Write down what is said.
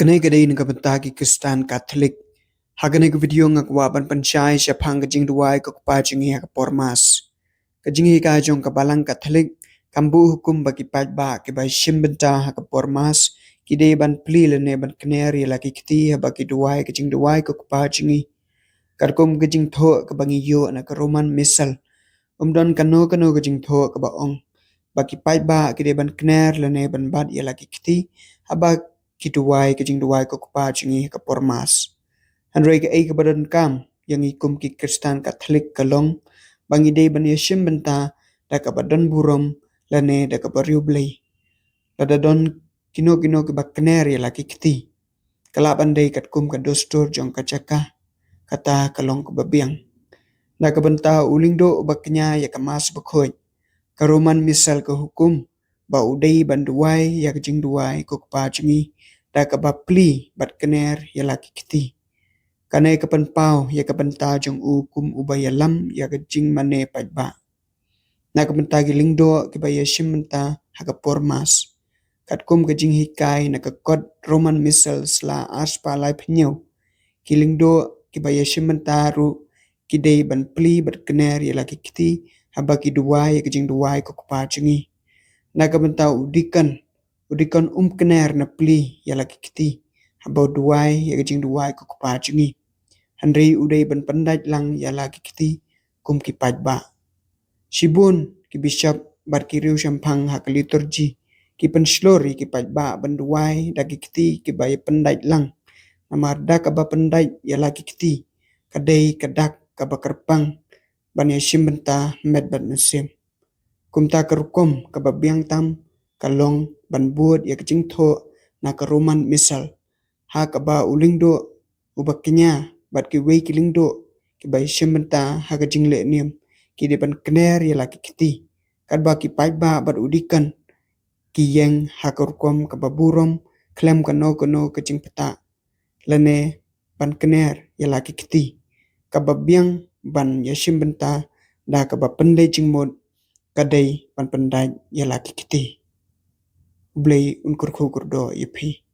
Hakanay gaday ng kabantagi Kristan Catholic. Hakanay ka video nga kawaban pansay siya pang kajing duway kakupajing iya kapormas. Kajing iya kajong kabalang Catholic, kambu hukum bagi pajba kibay simbenta hakapormas, kiday ban plil ne ban kaneri laki kiti bagi duway kajing duway kakupajing i. Karkom kajing tho kabangi yo na karoman misal. Umdon kano kajing tho kabaong. Bagi pajba kiday ban kner lene ban bad iya laki kiti, habak kituway kajing duway ko kupajing ka pormas. Hanray ka ay kabadan kam yang ikum ki Kristan Catholic kalong bangi day ban yashim benta da kabadan burom lane da kabariu blay. Ladadon kino ki bakner ya laki kiti. Kalaban day katkum ka dostor jong kacaka kata kalong kababiang. Da kabanta uling do baknya ya kamas bakhoy. Karuman misal ka hukum ba uday ban duway ya kajing duway ko kupajing da kabapli bat kener ya laki kiti. Kanay kapan pau ya kapan tajong ukum ubayalam ya kajing mane pajba. Na kapan tagiling do kibaya shimenta hakapormas. Katkum kajing hikay nakakod roman misal sla aspa lai penyaw. Kiling do kibaya shimenta ru kiday ban pli bat kener ya laki kiti habaki duway ya kajing duway ko kupajing. Na kapan tau udikan kener na pli ya laki kiti habau duway ya kajing duway ko kupajing. Handri uday ban pandaj lang ya laki kiti kum ki pajba. Sibun ki bishop bar ki riu shampang hak liturgi ki penslori ki pajba ban duway dagi kiti ki bay pandaj lang. Namarda ka ba pandaj ya laki kiti kadai kadak ka ba kerpang ban ya shimbenta med ban nasim. Kumta karukom ka ba biang tam kalong ban buat ya kajing tho na karuman misal. Ha ka ba uling do ubaknya bat ki wei kiling do ki bay shimbenta ha kajing le niam ki depan kener ya laki kiti. Kad ba ki pajba bat udikan ki yang ha karukom ka ba burom klem kano kajing peta. Lane ban kener ya laki kiti. Ka ba biang ban ya shimbenta da ka ba pandai jing mod kadai ban pandai ya laki kiti. Blay unkur do ipi.